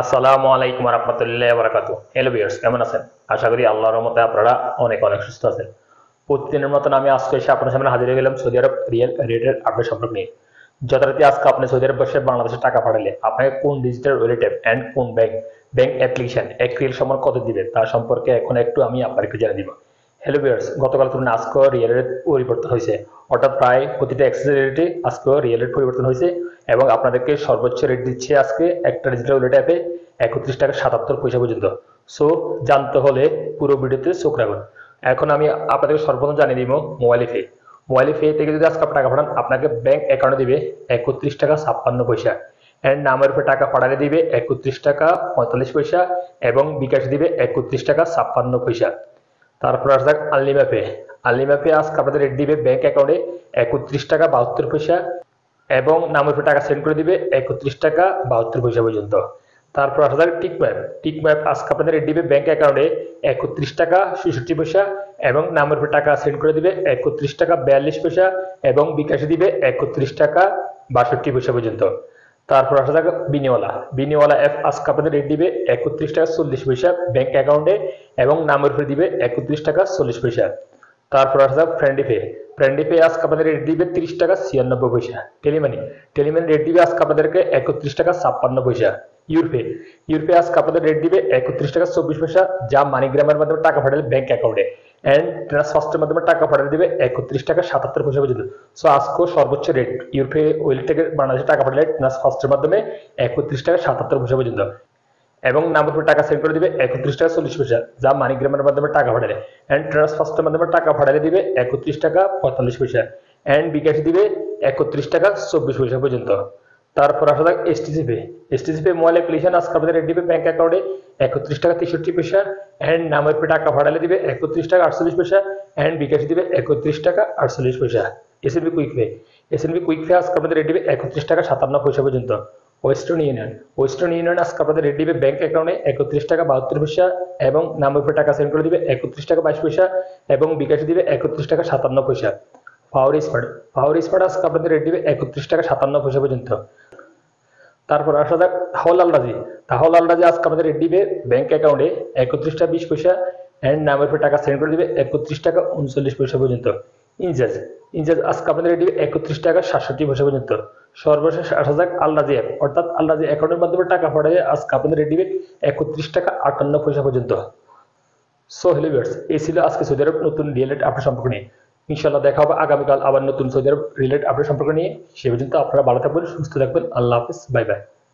আসসালামু আলাইকুম রহমতুল্লাহ বারাকাতু। হ্যালো ভিউয়ার্স, কেমন আছেন? আশা করি আল্লাহর রহমতে আপনারা অনেক অনেক সুস্থ আছেন। প্রতিদিনের মতন আমি আজকে এসে আপনার সামনে হাজির হয়ে গেলাম সৌদি আরব রিয়েল রেটের আপডেট সম্পর্ক নিয়ে। যথারীতি আজকে আপনি সৌদি আরব বসে বাংলাদেশে টাকা পাঠালে আপনাকে কোন ডিজিটাল ওয়ালেট অ্যাপ অ্যান্ড কোন ব্যাংক অ্যাপ্লিকেশন এক রিয়েল সময় কত দিবে তার সম্পর্কে এখন একটু আমি আপনাকে জানিয়ে দিব। হ্যালো ভিউয়ার্স, গতকাল তুলনায় আজকেও রিয়েল রেট পরিবর্তন হয়েছে, অর্থাৎ প্রায় প্রতিটা এক্সচেঞ্জ রেটে আজকেও রিয়েল রেট পরিবর্তন হয়েছে এবং আপনাদেরকে সর্বোচ্চ রেট দিচ্ছে আজকে একটা ডিজিটাল ওয়ালেট অ্যাপে 31 টাকা 77 পয়সা পর্যন্ত। সো জানতে হলে পুরো ভিডিওতে চোখ রাখুন। এখন আমি আপনাদেরকে সর্বপ্রথম জানিয়ে দিব মোবাইল পে থেকে যদি আজকে টাকা পাঠান আপনাকে ব্যাংক অ্যাকাউন্টে দিবে 31 টাকা 56 পয়সা, এন্ড নামের উপরে টাকা পাঠালে দিবে 31 টাকা 45 পয়সা এবং বিকাশ দিবে 31 টাকা 56 পয়সা। তারপর আসা যাক আনলিমা পে আজকে আপনাদের রেট দিবে ব্যাংক অ্যাকাউন্টে 31 টাকা 72 পয়সা এবং নামের উপরে টাকা সেন্ড করে দিবে 31 টাকা 72 পয়সা পর্যন্ত। তারপর আসা যাক টিকম্যাপ আজকে আপনাদের রেট দিবে ব্যাংক অ্যাকাউন্টে 31 টাকা 66 পয়সা এবং নামের উপরে টাকা সেন্ড করে দিবে 31 টাকা 42 পয়সা এবং বিকাশে দিবে 31 টাকা 62 পয়সা পর্যন্ত। তারপর আসা যাক বিনিওয়ালা অ্যাপ আজকে আপনাদের রেট দিবে 31 টাকা 40 পয়সা ব্যাংক অ্যাকাউন্টে এবং নামের উপরে দিবে 31 টাকা 40 পয়সা। তারপর আসা যাক ফ্রেন্ডি পে আজকে আপনাদের রেট দিবে 30 টাকা 96 পয়সা। টেলিমানি রেট দিবে আজকে আপনাদেরকে 31 টাকা 56 পয়সা। ইউরপে আজকে আপনাদের রেট দিবে 31 টাকা 24 পয়সা, যা মানিগ্রামের মাধ্যমে টাকা পাঠালে ব্যাংক অ্যাকাউন্টে, এন্ড ট্রান্সফার্স্টের মাধ্যমে টাকা পাঠালে দিবে 31 টাকা 77 পয়সা পর্যন্ত। সো আজকেও সর্বোচ্চ রেট ইউরপে ওয়েলেট থেকে বাংলাদেশে টাকা পাঠালে ট্রান্সফার্স্টের মাধ্যমে 31 টাকা 77 পয়সা পর্যন্ত এবং নামের উপর টাকা সেন্ড করে দিবে 31 টাকা 40 পয়সা, যা মানিগ্রামের মাধ্যমে টাকা পাঠালে, এন্ড ট্রান্সফার্স্টের মাধ্যমে টাকা পাঠালে দিবে 31 টাকা 45 পয়সা এন্ড বিকাশ দিবে 31 টাকা 24 পয়সা পর্যন্ত। তারপর আসা যাক এসটিসি পে মোবাইল অ্যাপ্লিকেশন আজকে আপনাদের রেট দিবে ব্যাংক অ্যাকাউন্টে 31 টাকা 63 পয়সা এন্ড নামের উপরে টাকা পাঠালে দিবে 31 টাকা 48 পয়সা এন্ড বিকাশ দিবে 31 টাকা 48 পয়সা। এসএনবি কুইক পে আজকে আপনাদের রেট দিবে 31 টাকা 57 পয়সা পর্যন্ত। ওয়েস্টার্ন ইউনিয়ন আজকে আপনাদের রেট দিবে ব্যাংক অ্যাকাউন্টে 31 টাকা 72 পয়সা এবং নামের উপরে টাকা সেন্ড করে দিবে 31 টাকা 22 পয়সা এবং বিকাশ দিবে 31 টাকা 57 পয়সা। পাওয়ার স্মার্ট আজকে আপনাদের রেট দিবে 31 টাকা 57 পয়সা পর্যন্ত। তারপর আসা যাক তাহল আলরাজি আজকে আমাদের রেট দিবে ব্যাংক অ্যাকাউন্টে 31 টাকা 20 পয়সা এন্ড নামের উপরে টাকা সেন্ড করে দিবে 31 টাকা 39 পয়সা পর্যন্ত। ইনজাজ আজকে আপনাদের রেট দিবে 31 টাকা 67 পয়সা পর্যন্ত। সর্বশেষ আসা যাক আলরাজি অ্যাপ, অর্থাৎ আলরাজি অ্যাকাউন্টের মাধ্যমে টাকা পাঠালে আজকে আপনাদের রেট দিবে 31 টাকা 58 পয়সা পর্যন্ত। সো হ্যালো ভিউয়ার্স, এই ছিল আজকে সৌদি আরব নতুন রিয়েলেট আপডেট সম্পর্ক নিয়ে। ইনশাআল্লাহ দেখা হবে আগামীকাল আবার নতুন সৌদি আরব রিলেটেড আপডেট সম্পর্ক নিয়ে। সে পর্যন্ত আপনারা ভালো থাকবেন, সুস্থ থাকবেন। আল্লাহ হাফেজ, বাই বাই।